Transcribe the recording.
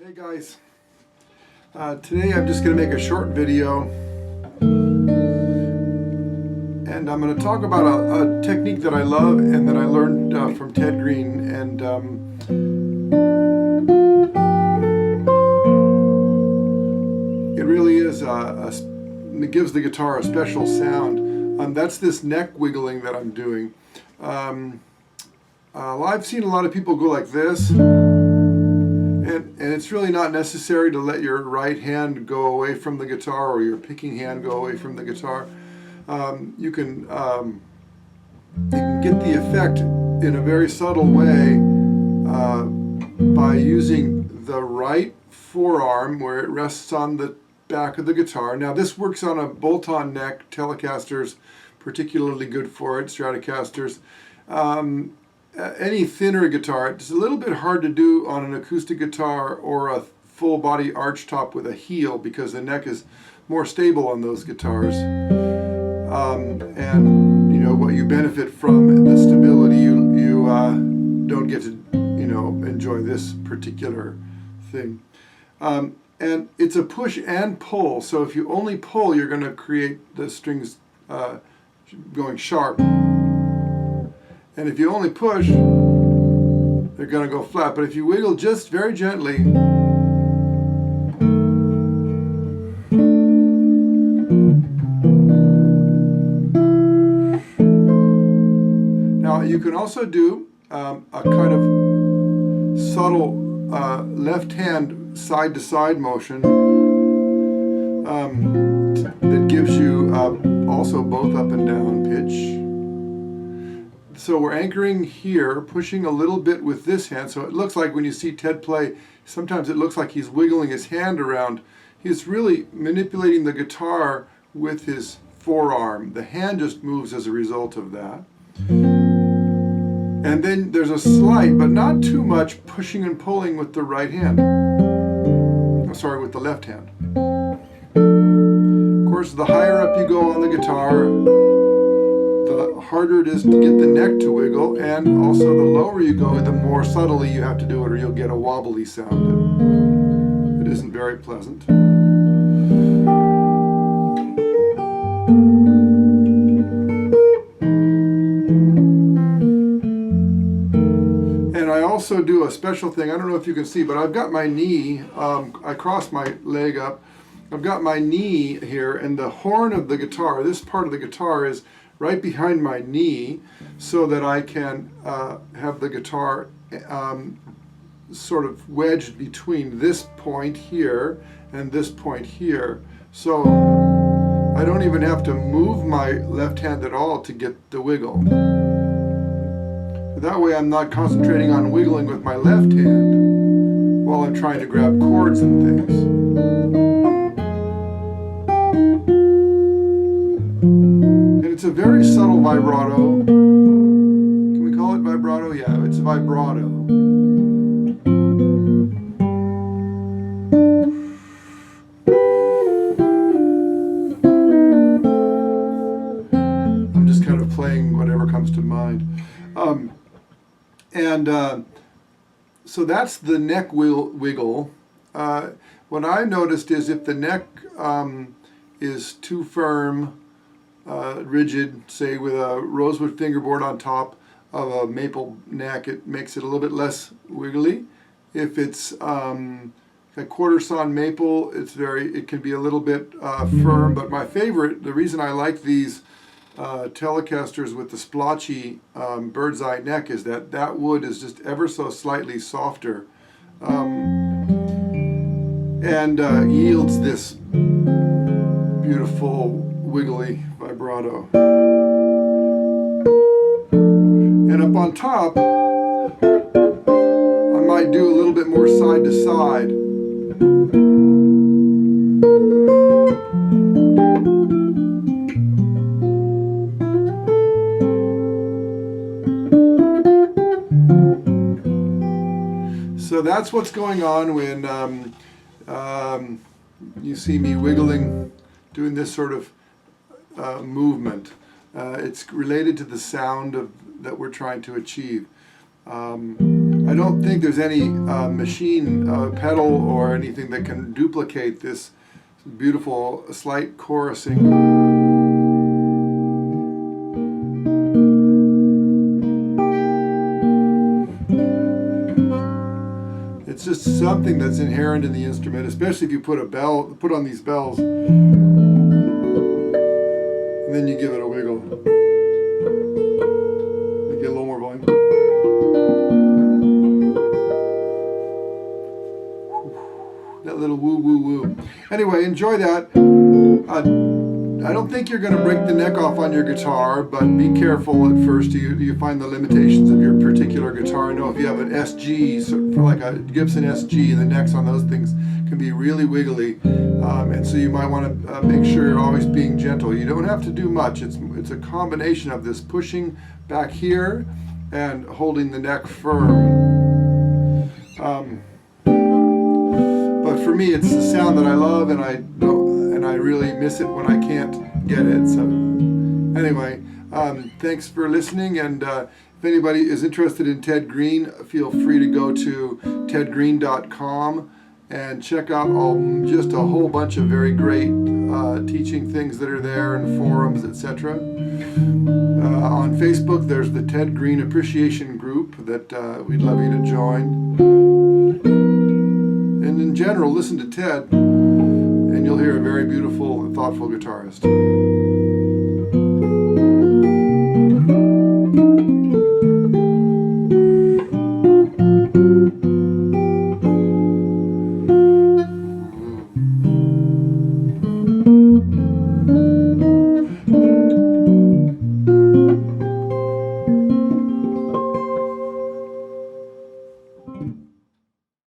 Hey guys, today I'm just going to make a short video and I'm going to talk about a technique that I love and that I learned from Greene, and it really is it gives the guitar a special sound. That's this neck wiggling that I'm doing. I've seen a lot of people go like this. And it's really not necessary to let your right hand go away from the guitar or your picking hand go away from the guitar. You can get the effect in a very subtle way by using the right forearm where it rests on the back of the guitar. Now this works on a bolt-on neck, Telecasters particularly good for it, Stratocasters. Any thinner guitar, it's a little bit hard to do on an acoustic guitar or a full body arch top with a heel because the neck is more stable on those guitars. And you know what you benefit from the stability, you don't get to enjoy this particular thing. And it's a push and pull, so if you only pull you're going to create the strings going sharp. And if you only push, they're going to go flat. But if you wiggle just very gently, now you can also do a kind of subtle left hand side to side motion that gives you also both up and down pitch. So we're anchoring here, pushing a little bit with this hand, so it looks like when you see Ted play, sometimes it looks like he's wiggling his hand around. He's really manipulating the guitar with his forearm. The hand just moves as a result of that. And then there's a slight, but not too much, pushing and pulling with the right hand. Oh, sorry, with the left hand. Of course, the higher up you go on the guitar, the harder it is to get the neck to wiggle, and also the lower you go, the more subtly you have to do it, or you'll get a wobbly sound. It isn't very pleasant. And I also do a special thing, I don't know if you can see, but I've got my knee, I crossed my leg up, I've got my knee here, and the horn of the guitar, this part of the guitar is right behind my knee, so that I can have the guitar sort of wedged between this point here and this point here. So I don't even have to move my left hand at all to get the wiggle. That way I'm not concentrating on wiggling with my left hand while I'm trying to grab chords and things. It's a very subtle vibrato. Can we call it vibrato? Yeah, it's vibrato. I'm just kind of playing whatever comes to mind. So that's the neck wiggle. What I noticed is if the neck is too firm, rigid, say with a rosewood fingerboard on top of a maple neck, it makes it a little bit less wiggly. If it's a quarter sawn maple, it can be a little bit firm. But my favorite, the reason I like these Telecasters with the splotchy bird's eye neck, is that wood is just ever so slightly softer and yields this beautiful wiggly vibrato. And up on top, I might do a little bit more side to side. So that's what's going on when you see me wiggling, doing this sort of movement. It's related to the sound that we're trying to achieve. I don't think there's any machine pedal or anything that can duplicate this beautiful slight chorusing. It's just something that's inherent in the instrument, especially if you put on these bells, and then you give it a wiggle. You get a little more volume. That little woo woo woo. Anyway, enjoy that. I don't think you're going to break the neck off on your guitar, but be careful at first. You find the limitations of your particular guitar. I know if you have an SG, for like a Gibson SG, the necks on those things can be really wiggly, and so you might want to make sure you're always being gentle. You don't have to do much. It's a combination of this pushing back here and holding the neck firm. But for me, it's the sound that I love, and I really miss it when I can't get it. So anyway, thanks for listening, and if anybody is interested in Ted Greene, feel free to go to tedgreene.com and check out just a whole bunch of very great teaching things that are there, and forums, etc. On Facebook, there's the Ted Greene Appreciation Group that we'd love you to join. And in general, listen to Ted, and you'll hear a very beautiful and thoughtful guitarist.